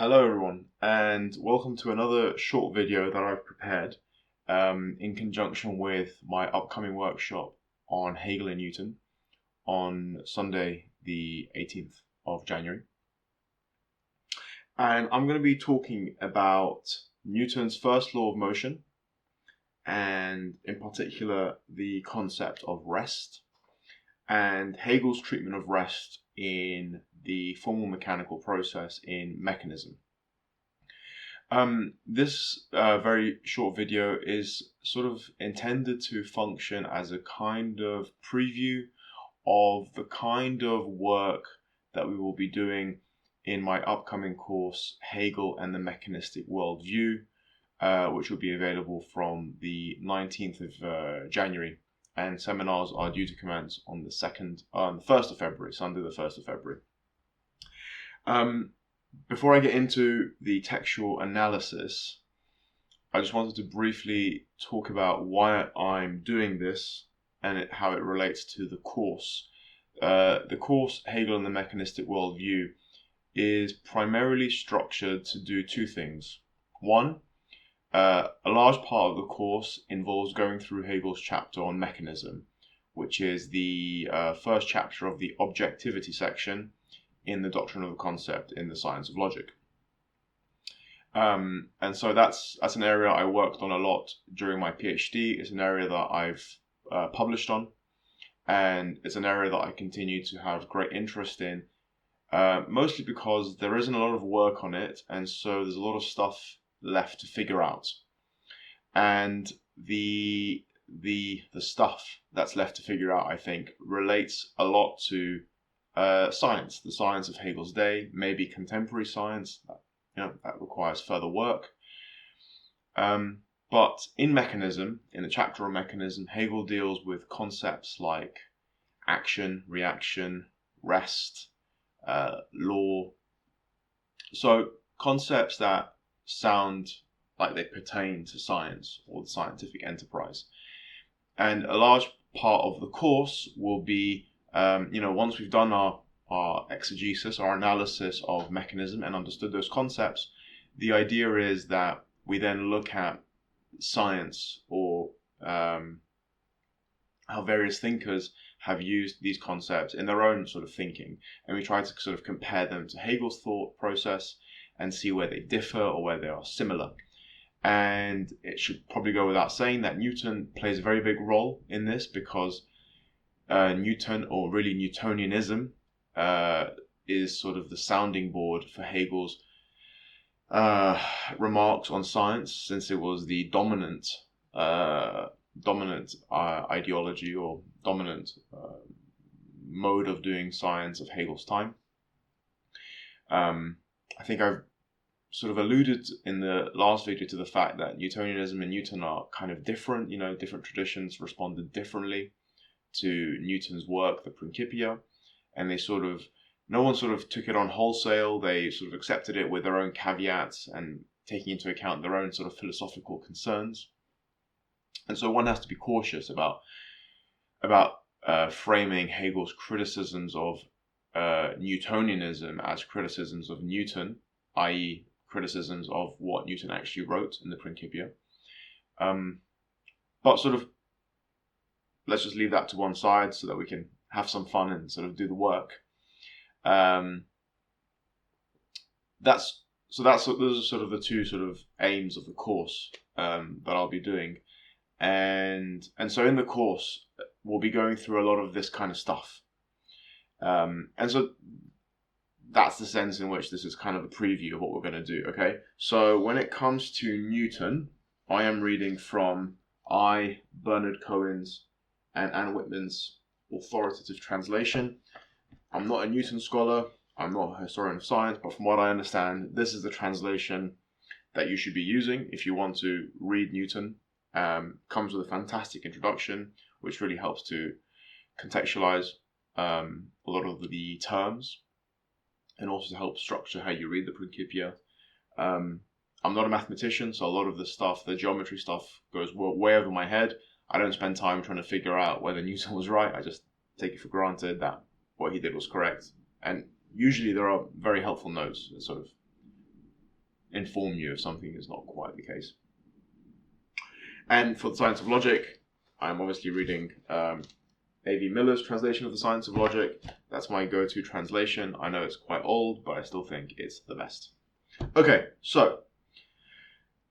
Hello everyone, and welcome to another short video that I've prepared in conjunction with my upcoming workshop on Hegel and Newton on Sunday the 18th of January. And I'm going to be talking about Newton's first law of motion, and in particular the concept of rest, and Hegel's treatment of rest in the formal mechanical process in mechanism. This very short video is sort of intended to function as a kind of preview of the kind of work that we will be doing in my upcoming course, Hegel and the Mechanistic Worldview, which will be available from the 19th of January, and seminars are due to commence on the 1st of February, Sunday the 1st of February. Before I get into the textual analysis, I just wanted to briefly talk about why I'm doing this and how it relates to the course. The course, Hegel and the Mechanistic Worldview, is primarily structured to do two things. One, a large part of the course involves going through Hegel's chapter on mechanism, which is the first chapter of the objectivity section in the doctrine of the concept in the science of logic. And so that's an area I worked on a lot during my PhD. It's an area that I've published on, and it's an area that I continue to have great interest in, mostly because there isn't a lot of work on it, and so there's a lot of stuff left to figure out. And the stuff that's left to figure out, I think, relates a lot to science, the science of Hegel's day, maybe contemporary science, that requires further work. But in mechanism, in the chapter on mechanism, Hegel deals with concepts like action, reaction, rest, law. So concepts that sound like they pertain to science or the scientific enterprise. And a large part of the course will be once we've done our exegesis, our analysis of mechanism and understood those concepts, the idea is that we then look at science, or how various thinkers have used these concepts in their own sort of thinking, and we try to sort of compare them to Hegel's thought process and see where they differ or where they are similar. And it should probably go without saying that Newton plays a very big role in this, because Newton, or really Newtonianism, is sort of the sounding board for Hegel's remarks on science, since it was the dominant ideology or dominant mode of doing science of Hegel's time. I think I've sort of alluded in the last video to the fact that Newtonianism and Newton are kind of different. Different traditions responded differently to Newton's work, the Principia, and no one sort of took it on wholesale. They sort of accepted it with their own caveats and taking into account their own sort of philosophical concerns. And so one has to be cautious about framing Hegel's criticisms of Newtonianism as criticisms of Newton, i.e. criticisms of what Newton actually wrote in the Principia. But sort of, let's just leave that to one side so that we can have some fun and sort of do the work. Those are sort of the two sort of aims of the course that I'll be doing, and so in the course we'll be going through a lot of this kind of stuff, and so that's the sense in which this is kind of a preview of what we're going to do. Okay, so when it comes to Newton, I am reading from Bernard Cohen's and Anne Whitman's authoritative translation. I'm not a Newton scholar, I'm not a historian of science, but from what I understand, this is the translation that you should be using if you want to read Newton. Comes with a fantastic introduction, which really helps to contextualize a lot of the terms, and also to help structure how you read the Principia. I'm not a mathematician, so a lot of the stuff, the geometry stuff, goes way over my head. I don't spend time trying to figure out whether Newton was right. I just take it for granted that what he did was correct. And usually there are very helpful notes that sort of inform you if something is not quite the case. And for the science of logic, I'm obviously reading A.V. Miller's translation of the science of logic. That's my go-to translation. I know it's quite old, but I still think it's the best. Okay, so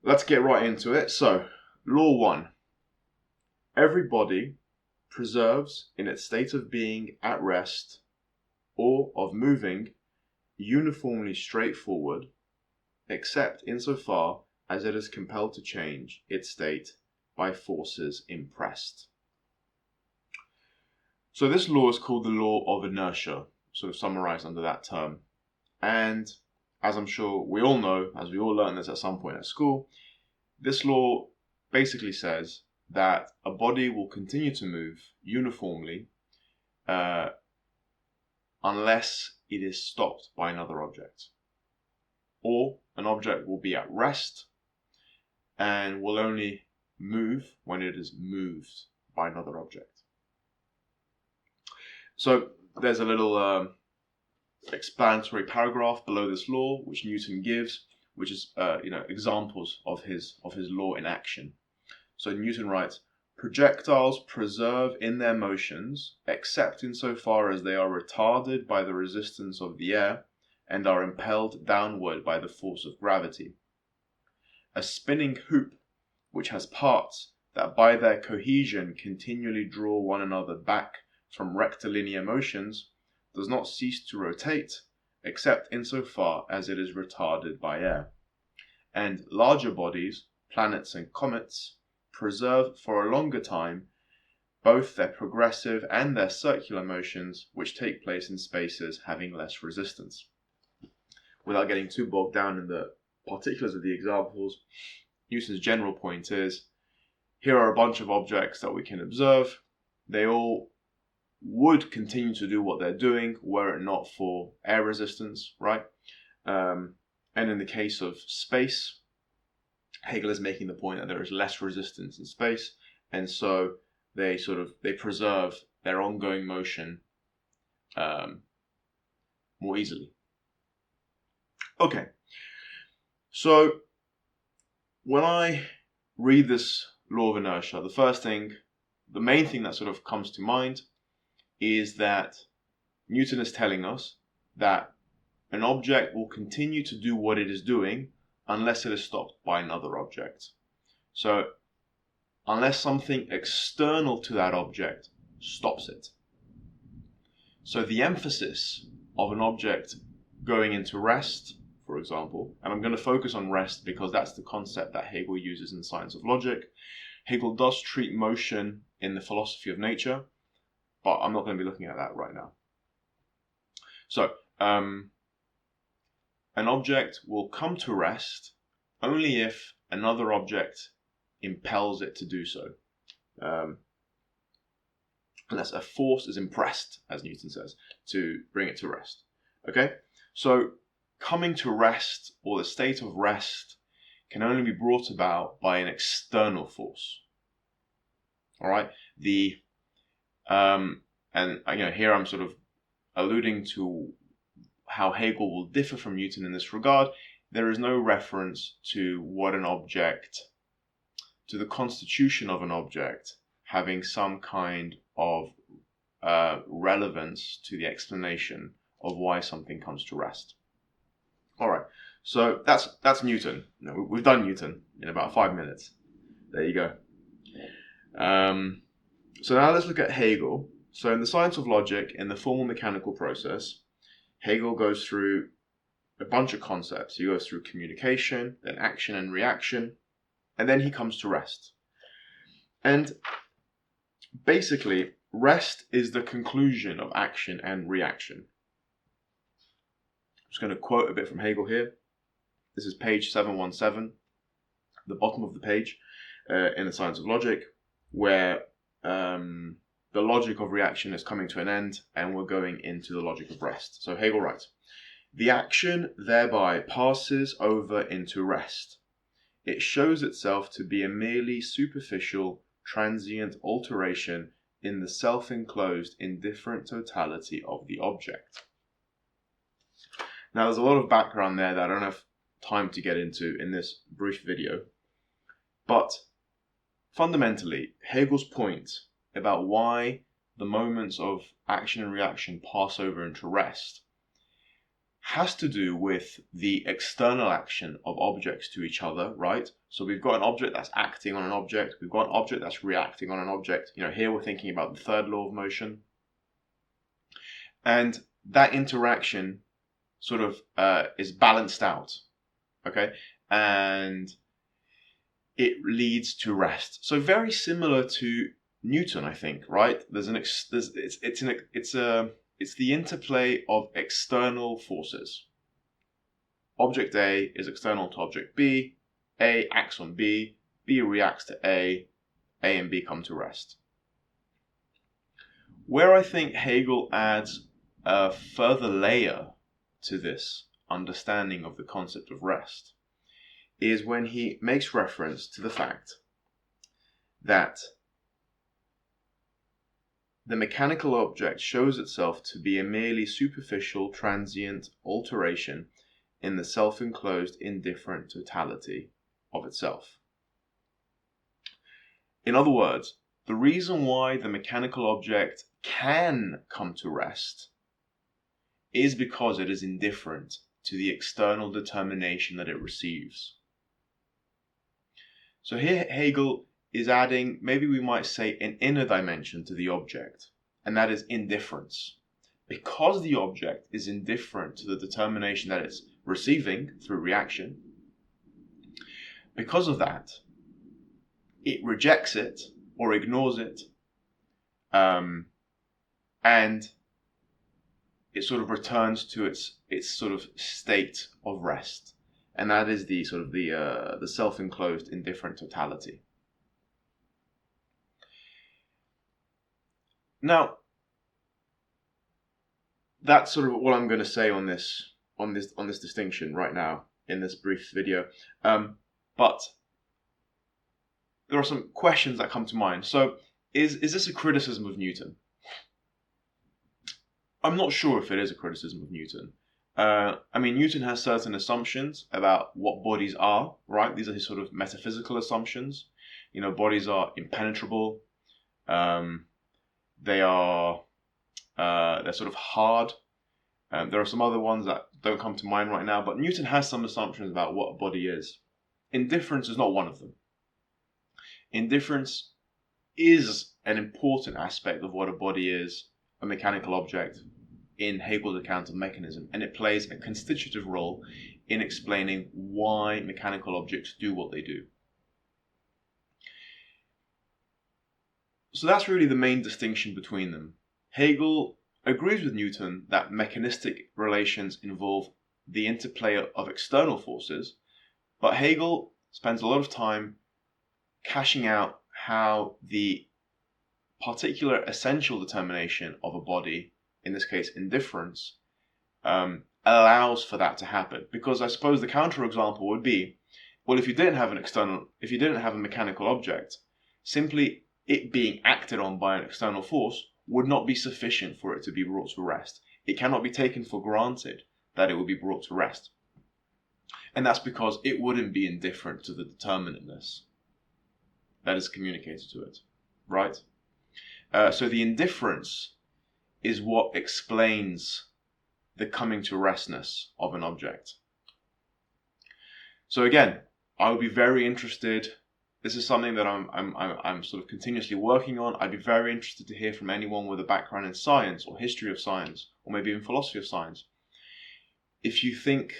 let's get right into it. So, law 1. Every body preserves in its state of being at rest or of moving uniformly straightforward, except insofar as it is compelled to change its state by forces impressed. So this law is called the law of inertia, sort of summarized under that term. And as I'm sure we all know, as we all learned this at some point at school, this law basically says that a body will continue to move uniformly unless it is stopped by another object. Or an object will be at rest and will only move when it is moved by another object. So there's a little explanatory paragraph below this law which Newton gives, which is examples of his law in action. So Newton writes, projectiles preserve in their motions except insofar as they are retarded by the resistance of the air and are impelled downward by the force of gravity. A spinning hoop, which has parts that by their cohesion continually draw one another back from rectilinear motions, does not cease to rotate except insofar as it is retarded by air. And larger bodies, planets and comets, preserve for a longer time both their progressive and their circular motions, which take place in spaces having less resistance. Without getting too bogged down in the particulars of the examples, Newton's general point is, here are a bunch of objects that we can observe. They all would continue to do what they're doing were it not for air resistance, right? And in the case of space, Hegel is making the point that there is less resistance in space, and so they preserve their ongoing motion more easily. Okay, so when I read this law of inertia, the main thing that sort of comes to mind is that Newton is telling us that an object will continue to do what it is doing unless it is stopped by another object. So, unless something external to that object stops it. So the emphasis of an object going into rest, for example, and I'm going to focus on rest because that's the concept that Hegel uses in the science of logic. Hegel does treat motion in the philosophy of nature, but I'm not going to be looking at that right now. So, an object will come to rest only if another object impels it to do so. Unless a force is impressed, as Newton says, to bring it to rest. Okay? So, coming to rest, or the state of rest, can only be brought about by an external force. Alright? Here I'm sort of alluding to how Hegel will differ from Newton in this regard. There is no reference to the constitution of an object having some kind of relevance to the explanation of why something comes to rest. Alright, so that's Newton. We've done Newton in about 5 minutes. There you go. So now let's look at Hegel. So in the science of logic, in the formal mechanical process, Hegel goes through a bunch of concepts. He goes through communication, then action and reaction, and then he comes to rest. And basically, rest is the conclusion of action and reaction. I'm just going to quote a bit from Hegel here. This is page 717, the bottom of the page in the science of logic, where the logic of reaction is coming to an end and we're going into the logic of rest. So Hegel writes, the action thereby passes over into rest. It shows itself to be a merely superficial, transient alteration in the self-enclosed indifferent totality of the object. Now there's a lot of background there that I don't know if time to get into in this brief video. But fundamentally, Hegel's point about why the moments of action and reaction pass over into rest has to do with the external action of objects to each other, right? So we've got an object that's acting on an object, we've got an object that's reacting on an object. Here we're thinking about the third law of motion. And that interaction sort of is balanced out, okay? And it leads to rest. So very similar to Newton, I think, right? It's the interplay of external forces. Object A is external to object B. A acts on B. B reacts to A. A and B come to rest. Where I think Hegel adds a further layer to this understanding of the concept of rest is when he makes reference to the fact that the mechanical object shows itself to be a merely superficial, transient alteration in the self-enclosed, indifferent totality of itself. In other words, the reason why the mechanical object can come to rest is because it is indifferent to the external determination that it receives. So here Hegel is adding, maybe we might say, an inner dimension to the object, and that is indifference. Because the object is indifferent to the determination that it's receiving through reaction, because of that, it rejects it or ignores it, and it sort of returns to its sort of state of rest, and that is the sort of the self-enclosed indifferent totality. Now, that's sort of what I'm going to say on this distinction right now in this brief video. But there are some questions that come to mind. So, is this a criticism of Newton? I'm not sure if it is a criticism of Newton. I mean, Newton has certain assumptions about what bodies are, right? These are his sort of metaphysical assumptions. Bodies are impenetrable. They're sort of hard. There are some other ones that don't come to mind right now, but Newton has some assumptions about what a body is. Indifference is not one of them. Indifference is an important aspect of what a body is, a mechanical object, in Hegel's account of mechanism, and it plays a constitutive role in explaining why mechanical objects do what they do. So that's really the main distinction between them. Hegel agrees with Newton that mechanistic relations involve the interplay of external forces, but Hegel spends a lot of time cashing out how the particular essential determination of a body, in this case indifference, allows for that to happen. Because I suppose the counterexample would be, well, if you didn't have a mechanical object, simply it being acted on by an external force would not be sufficient for it to be brought to rest. It cannot be taken for granted that it would be brought to rest. And that's because it wouldn't be indifferent to the determinateness that is communicated to it, right? So the indifference is what explains the coming to restness of an object. So again, I would be very interested. This is something that I'm sort of continuously working on. I'd be very interested to hear from anyone with a background in science or history of science, or maybe even philosophy of science. If you think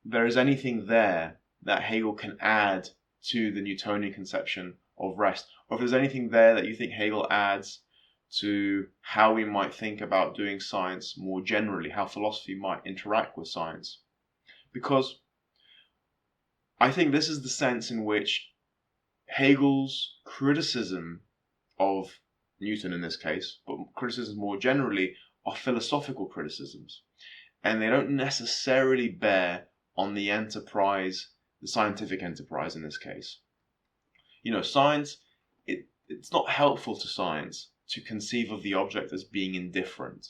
there is anything there that Hegel can add to the Newtonian conception of rest, or if there's anything there that you think Hegel adds to how we might think about doing science more generally, how philosophy might interact with science. Because I think this is the sense in which Hegel's criticism of Newton in this case, but criticisms more generally, are philosophical criticisms. And they don't necessarily bear on the enterprise, the scientific enterprise in this case. Science, it's not helpful to science to conceive of the object as being indifferent,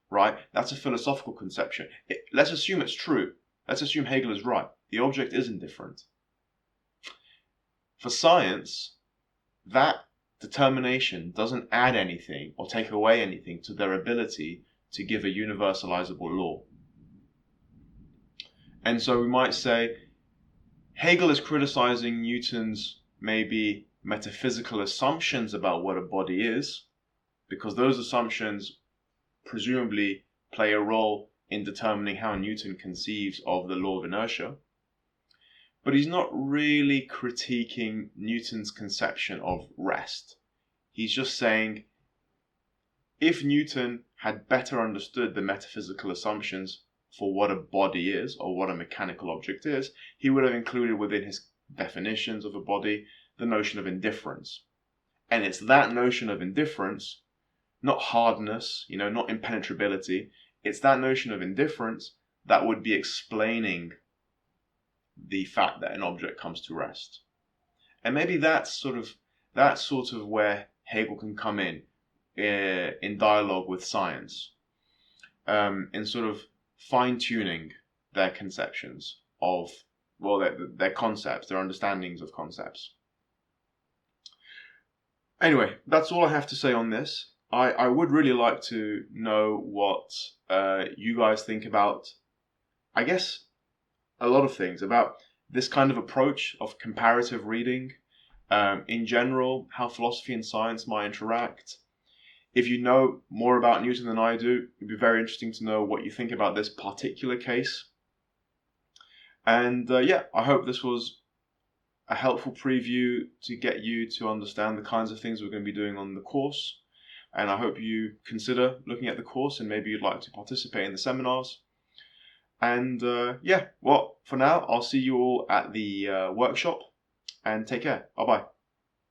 right? That's a philosophical conception. Let's assume it's true. Let's assume Hegel is right. The object is indifferent. For science, that determination doesn't add anything or take away anything to their ability to give a universalizable law. And so we might say Hegel is criticizing Newton's maybe metaphysical assumptions about what a body is, because those assumptions presumably play a role in determining how Newton conceives of the law of inertia. But he's not really critiquing Newton's conception of rest. He's just saying, if Newton had better understood the metaphysical assumptions for what a body is, or what a mechanical object is, he would have included within his definitions of a body the notion of indifference. And it's that notion of indifference, not hardness, not impenetrability, it's that notion of indifference that would be explaining the fact that an object comes to rest. And maybe that's sort of where Hegel can come in dialogue with science, in sort of fine-tuning their conceptions of, their concepts, their understandings of concepts. Anyway, that's all I have to say on this. I would really like to know what you guys think about, I guess, a lot of things about this kind of approach of comparative reading, in general, how philosophy and science might interact. If you know more about Newton than I do, it'd be very interesting to know what you think about this particular case. And I hope this was a helpful preview to get you to understand the kinds of things we're going to be doing on the course. And I hope you consider looking at the course, and maybe you'd like to participate in the seminars. And for now, I'll see you all at the workshop, and take care. Bye-bye.